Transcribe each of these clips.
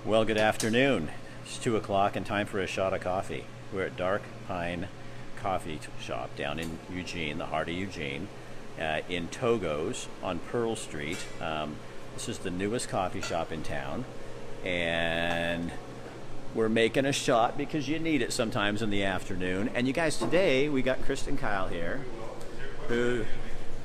Well, good afternoon. It's 2 o'clock and time for a shot of coffee. We're at Dark Pine Coffee Shop down in Eugene, the heart of Eugene, in Togo's on Pearl Street. This is the newest coffee shop in town, and we're making a shot because you need it sometimes in the afternoon. And you guys, today we got Kristen and Kyle here, who...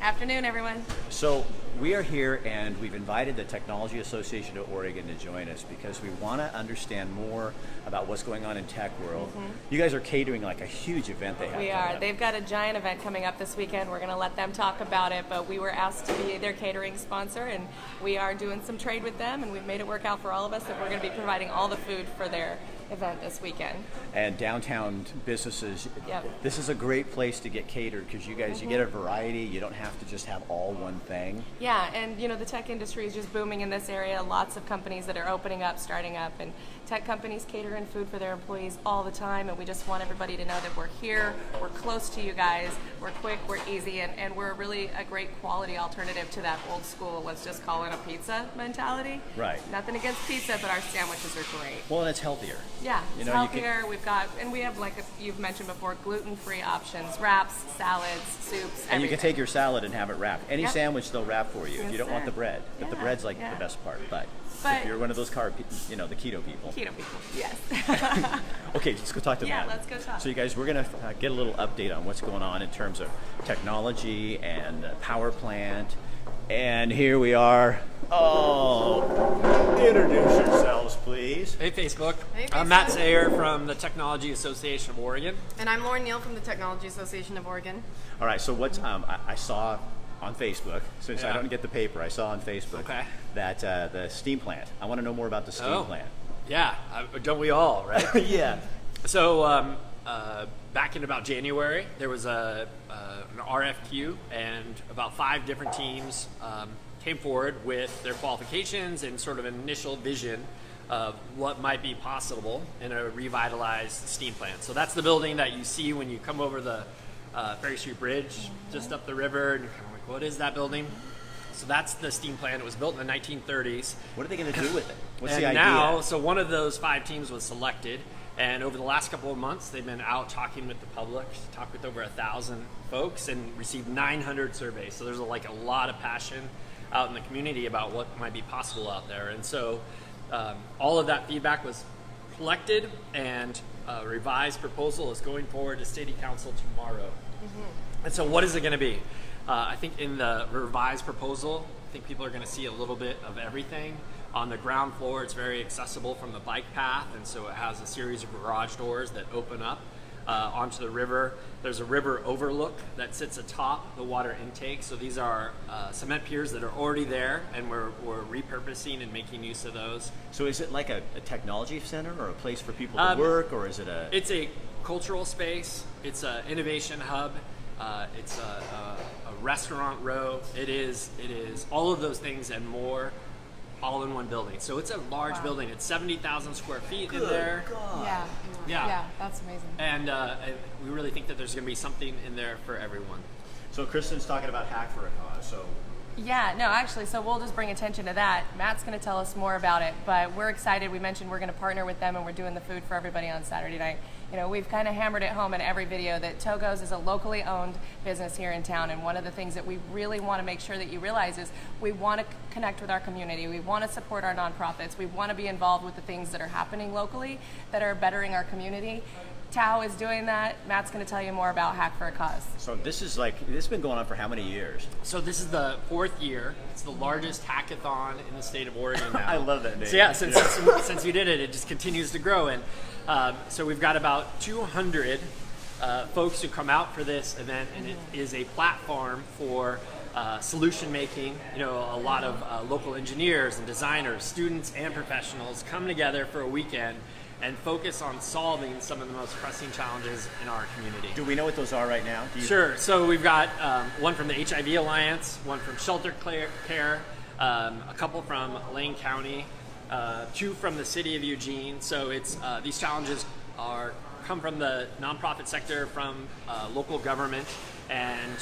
Afternoon, everyone. So we are here, and we've invited the Technology Association of Oregon to join us because we want to understand more about what's going on in tech world. You guys are catering like a huge event they have. We are. They've got a giant event coming up this weekend. We're going to let them talk about it, but we were asked to be their catering sponsor, and we are doing some trade with them, and we've made it work out for all of us that we're going to be providing all the food for their event this weekend. And downtown businesses, Yep. This is a great place to get catered because you guys, you get a variety. You don't have to just have all one thing. Yeah, and the tech industry is just booming in this area. Lots of companies that are opening up, starting up, and tech companies cater in food for their employees all the time, and we just want everybody to know that we're here, we're close to you guys, we're quick, we're easy, and we're really a great quality alternative to that old school, let's just call it a pizza mentality. Right. Nothing against pizza, but our sandwiches are great. Well, and it's healthier. Yeah, You it's know, you healthier. We have, like you've mentioned before, gluten-free options, wraps, salads, soups, And you can everything. take your salad and have it wrapped. Any Yep. sandwich they'll wrap for you if Yes, you don't want sir. the bread. But the Yeah, bread's like yeah. the best part. But But- if you're one of those the keto people. Keto people, yes. Okay, let's go talk to Yeah, Matt. let's go talk. So you guys, we're going to get a little update on what's going on in terms of technology and power plant. And here we are. Oh, introduce yourselves, please. Hey Facebook. Hey, I'm Facebook. Matt Sayer from the Technology Association of Oregon. And I'm Lauren Neal from the Technology Association of Oregon. All right, so what's I saw on Facebook, since I Yeah. don't get the paper, I saw on Facebook Okay. that the steam plant. I want to know more about the steam plant. Yeah, don't we all, right? Yeah. So back in about January, there was an RFQ, and about 5 different teams came forward with their qualifications and sort of an initial vision of what might be possible in a revitalized steam plant. So that's the building that you see when you come over the Ferry Street Bridge, just up the river, and you're kind of like, what is that building? So that's the steam plant. It was built in the 1930s. What are they going to do with it? What's And the idea? now, so one of those 5 teams was selected, and over the last couple of months, they've been out talking with the public, talked with over 1,000 folks, and received 900 surveys. So there's a lot of passion out in the community about what might be possible out there. And so all of that feedback was collected, and a revised proposal is going forward to City Council tomorrow. And so what is it going to be? I think in the revised proposal, I think people are going to see a little bit of everything. On the ground floor, it's very accessible from the bike path, and so it has a series of garage doors that open up onto the river. There's a river overlook that sits atop the water intake. So these are cement piers that are already there, and we're repurposing and making use of those. So is it like a technology center or a place for people to work, or is it a... It's a cultural space. It's an innovation hub. It's a restaurant row. It is all of those things and more, all in one building. So it's a large building. It's 70,000 square feet in there. Yeah. Yeah. Yeah, that's amazing. And we really think that there's going to be something in there for everyone. So Kristen's talking about Hack for a Cause, so... Yeah, no, actually, so we'll just bring attention to that. Matt's going to tell us more about it, but we're excited. We mentioned we're going to partner with them, and we're doing the food for everybody on Saturday night. We've kind of hammered it home in every video that Togo's is a locally owned business here in town, and one of the things that we really want to make sure that you realize is we want to connect with our community. We want to support our nonprofits. We want to be involved with the things that are happening locally that are bettering our community. Tao is doing that. Matt's going to tell you more about Hack for a Cause. So this has been going on for how many years? So this is the 4th year. It's the largest hackathon in the state of Oregon now. I love that name. So yeah, since we did it, it just continues to grow. And so we've got about 200 folks who come out for this event, and it is a platform for solution making. A lot of local engineers and designers, students and professionals come together for a weekend and focus on solving some of the most pressing challenges in our community. Do we know what those are right now? Sure. So we've got one from the HIV Alliance, one from Shelter Care, a couple from Lane County, 2 from the city of Eugene. So it's these challenges come from the nonprofit sector, from local government, and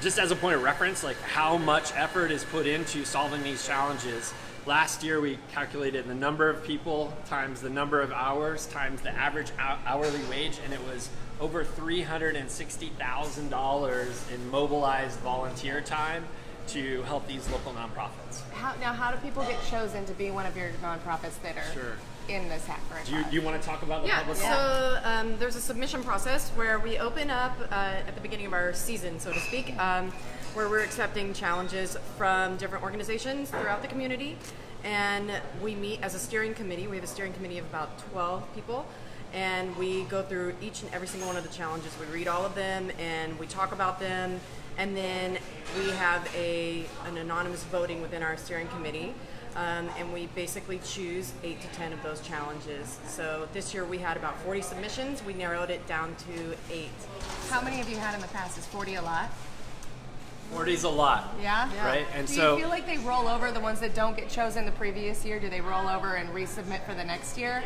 just as a point of reference, like how much effort is put into solving these challenges. last year we calculated the number of people times the number of hours times the average hourly wage, and it was over $360,000 in mobilized volunteer time to help these local nonprofits. How do people get chosen to be one of your nonprofits that are Sure. in this hacker? Do you want to talk about the public? So there's a submission process where we open up at the beginning of our season, so to speak, where we're accepting challenges from different organizations throughout the community. And we meet as a steering committee. We have a steering committee of about 12 people. And we go through each and every single one of the challenges. We read all of them and we talk about them. And then we have an anonymous voting within our steering committee. And we basically choose 8 to 10 of those challenges. So this year we had about 40 submissions. We narrowed it down to 8. How many have you had in the past? Is 40 a lot? 40's a lot. Yeah? Right? And do so you feel like they roll over, the ones that don't get chosen the previous year? Do they roll over and resubmit for the next year?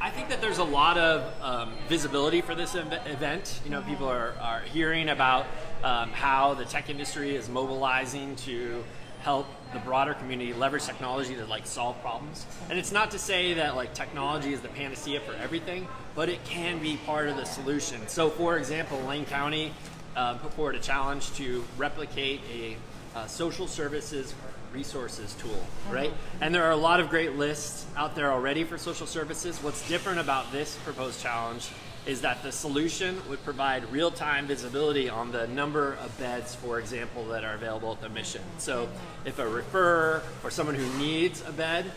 I think that there's a lot of visibility for this event. You know, people are hearing about how the tech industry is mobilizing to help the broader community leverage technology to like solve problems. And it's not to say that like technology is the panacea for everything, but it can be part of the solution. So for example, Lane County put forward a challenge to replicate a social services resources tool, right? And there are a lot of great lists out there already for social services. What's different about this proposed challenge is that the solution would provide real-time visibility on the number of beds, for example, that are available at the mission. So if a referrer or someone who needs a bed,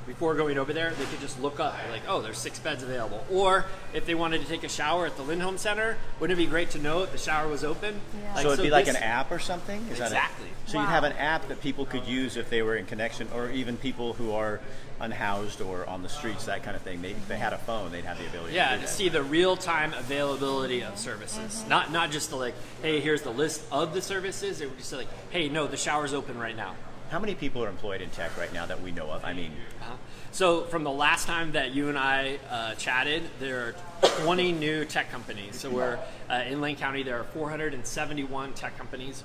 before going over there, they could just look up, like, oh, there's 6 beds available. Or if they wanted to take a shower at the Lindholm Center, wouldn't it be great to know if the shower was open? Yeah. So it'd be like an app or something? Is Exactly. So you'd have an app that people could use if they were in connection, or even people who are unhoused or on the streets, that kind of thing. If they had a phone, they'd have the ability to do To that. see the real-time availability of services. Not just to like, hey, here's the list of the services. It would just say like, hey, no, the shower's open right now. How many people are employed in tech right now that we know of? I mean, So from the last time that you and I chatted, there are 20 new tech companies. So we're in Lane County, there are 471 tech companies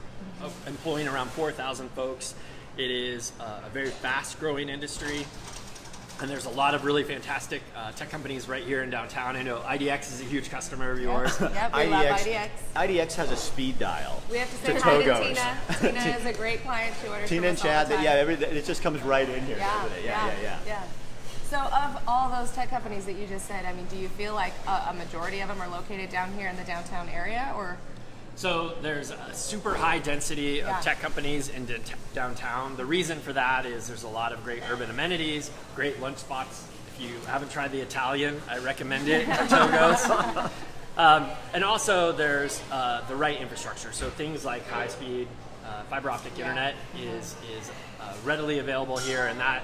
employing around 4,000 folks. It is a very fast-growing industry. And there's a lot of really fantastic tech companies right here in downtown. I know IDX is a huge customer of yours. Yep, we love IDX. IDX has a speed dial. We have to say to hi Togo's. to Tina. Tina is a great client. She orders Tina from and us all Chad, the time. it just comes right in here. doesn't it? Yeah. So of all those tech companies that you just said, I mean, do you feel like a majority of them are located down here in the downtown area, or? So there's a super high density of tech companies in downtown. The reason for that is there's a lot of great urban amenities, great lunch spots. If you haven't tried the Italian, I recommend it at Togo's. And also there's the right infrastructure. So things like high-speed fiber optic internet is readily available here, and that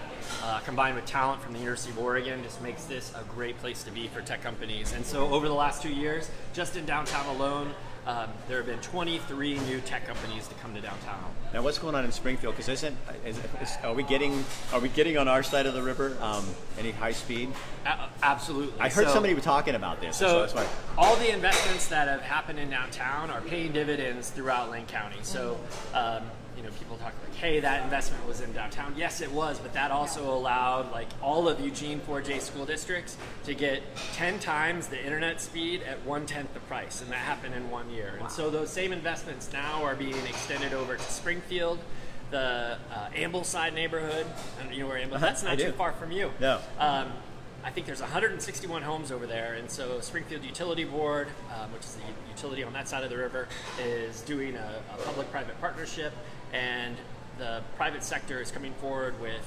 combined with talent from the University of Oregon just makes this a great place to be for tech companies. And so over the last 2 years, just in downtown alone, there have been 23 new tech companies to come to downtown. Now, what's going on in Springfield? Because are we getting on our side of the river? Any high speed? Absolutely. I heard somebody talking about this. So that's why. All the investments that have happened in downtown are paying dividends throughout Lane County. So, people talk like, hey, that investment was in downtown. Yes, it was, but that also allowed like all of Eugene 4J school districts to get 10 times the internet speed at 1/10 the price, and that happened in 1 year. Wow. And so those same investments now are being extended over to Springfield, the Ambleside neighborhood, and you know where Ambleside? That's not too far from you. No. I think there's 161 homes over there, and so Springfield Utility Board, which is the utility on that side of the river, is doing a public-private partnership, and the private sector is coming forward with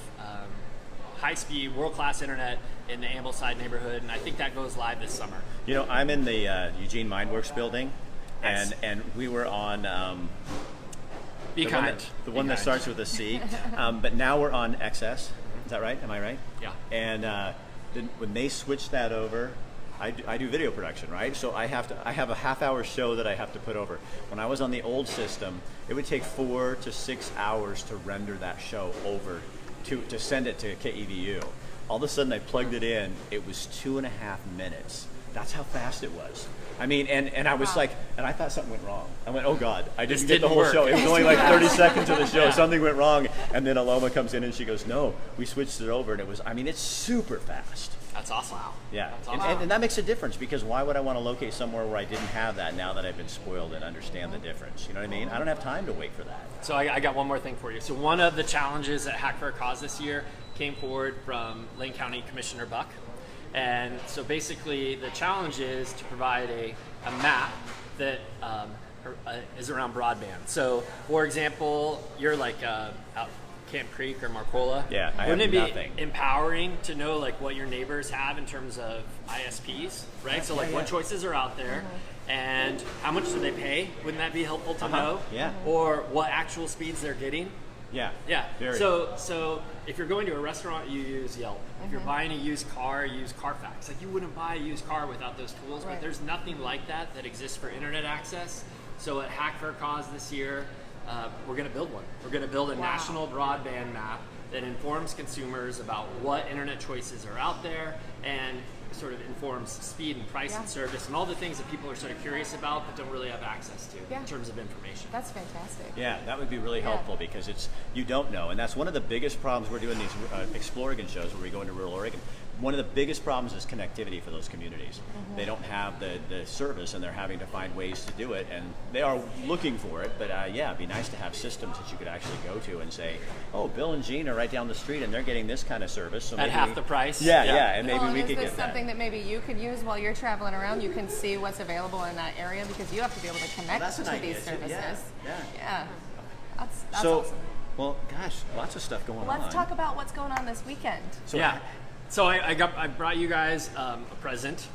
high-speed, world-class internet in the Ambleside neighborhood, and I think that goes live this summer. You know, I'm in the Eugene Mindworks building, and we were on the one that starts with a C, but now we're on XS. Is that right? Am I right? Yeah. And when they switch that over, I do video production, right? So I have a half-hour show that I have to put over. When I was on the old system, it would take 4 to 6 hours to render that show over to send it to KEVU. All of a sudden, I plugged it in. It was 2.5 minutes. That's how fast it was. I mean, and I was like, and I thought something went wrong. I went, oh God, I didn't get the didn't whole work. show. It was only like 30 seconds of the show. Yeah. Something went wrong. And then Aloma comes in and she goes, no, we switched it over. And it was, I mean, it's super fast. That's awesome. Yeah, That's and, awesome. and that makes a difference because why would I want to locate somewhere where I didn't have that now that I've been spoiled and understand the difference? You know what I mean? I don't have time to wait for that. So I got one more thing for you. So one of the challenges at Hack for a Cause this year came forward from Lane County Commissioner Buck. And so basically the challenge is to provide a map that is around broadband. So for example, you're like out Camp Creek or Marcola. Yeah, I Wouldn't have it nothing. be empowering to know like what your neighbors have in terms of ISPs, right? So like what choices are out there and how much do they pay? Wouldn't that be helpful to know? Yeah. Or what actual speeds they're getting? Yeah. Yeah. Very. So if you're going to a restaurant, you use Yelp. If you're buying a used car, you use Carfax. Like you wouldn't buy a used car without those tools, Right. but there's nothing like that exists for internet access. So at Hack for a Cause this year, we're going to build one. We're going to build a national broadband map that informs consumers about what internet choices are out there and sort of informs speed and price and service and all the things that people are sort of curious about but don't really have access to in terms of information. That's fantastic. Yeah, that would be really helpful because you don't know, and that's one of the biggest problems. We're doing these Explore Oregon shows where we go into rural Oregon. One of the biggest problems is connectivity for those communities. They don't have the service, and they're having to find ways to do it, and they are looking for it. But yeah, it'd be nice to have systems that you could actually go to and say, "Oh, Bill and Gene are right down the street, and they're getting this kind of service." So At maybe half the price? Yeah, Yeah. and maybe Well, we is could this get that. something that maybe you could use while you're traveling around? You can see what's available in that area because you have to be able to connect that's an to idea, these too. services. Yeah. Yeah. That's So, awesome. well, gosh, lots of stuff going on. Let's talk about what's going on this weekend. So Yeah. So I brought you guys a present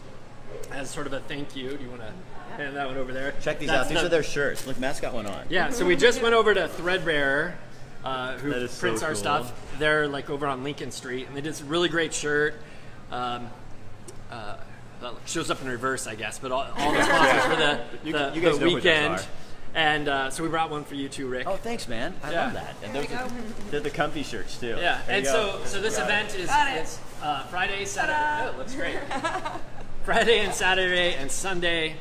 as sort of a thank you. Do you want to hand that one over there? check these That's out. These the- are their shirts. Look, Matt's got one on. Yeah, so we just went over to Threadbare, who That is so prints our cool. stuff. They're like over on Lincoln Street, and they did this really great shirt. That shows up in reverse, I guess, but all the sponsors for the You guys know who those weekend. are. And so we brought one for you too, Rick. Oh, thanks, man. I Yeah. love that. And they're the comfy shirts too. Yeah, There and you go. so this Got it. event is Got it. it's Friday, Saturday. Oh, it looks great. Friday and Saturday and Sunday.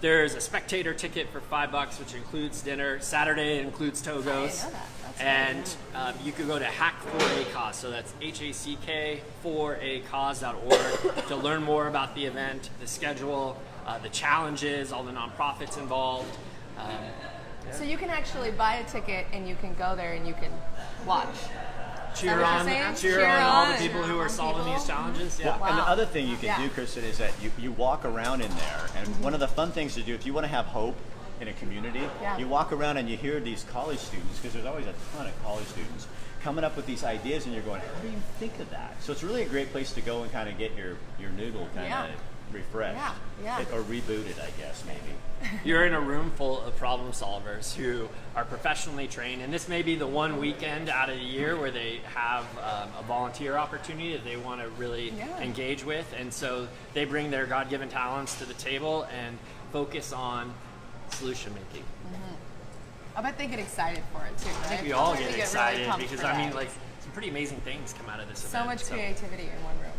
There's a spectator ticket for $5, which includes dinner. Saturday includes Togos. I didn't know that. That's And you could go to hack4acause, so that's HACK4acause.org to learn more about the event, the schedule, the challenges, all the nonprofits involved. So you can actually buy a ticket and you can go there and you can watch. Cheer what you're on, saying? cheer Cheer on all the on. people who are solving People. these challenges. Yeah. And the Wow. other thing you can Yeah. do, Kristen, is that you walk around in there, and one of the fun things to do, if you want to have hope in a community, Yeah. you walk around and you hear these college students, because there's always a ton of college students, coming up with these ideas, and you're going, how do you think of that? So it's really a great place to go and kind of get your noodle kind of refreshed. Yeah. Or rebooted, I guess, maybe. You're in a room full of problem solvers who are professionally trained, and this may be the one weekend out of the year where they have a volunteer opportunity that they want to really engage with, and so they bring their God-given talents to the table and focus on solution making. I bet they get excited for it too. I think we all get excited because I mean, like, some pretty amazing things come out of this so event. much creativity in one room.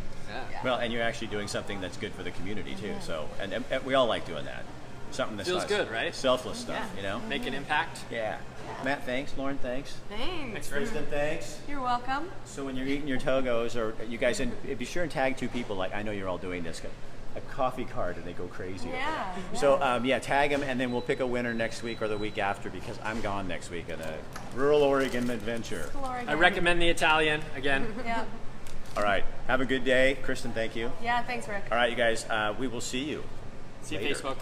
Yeah. Well, and you're actually doing something that's good for the community too. So, and we all like doing that. Something that's Feels not good, right? Selfless stuff, you know. Make an impact. Yeah. Matt, thanks. Lauren, thanks. Thanks. Kristen, thanks. You're welcome. So when you're eating your Togos, or you guys, and be sure and tag two people. Like I know you're all doing this. A coffee card, and they go crazy. Yeah. So tag them, and then we'll pick a winner next week or the week after because I'm gone next week on a rural Oregon adventure. I recommend the Italian again. Yeah. All right. Have a good day, Kristen. Thank you. Yeah. Thanks, Rick. All right, you guys. We will see you. See you later. Facebook.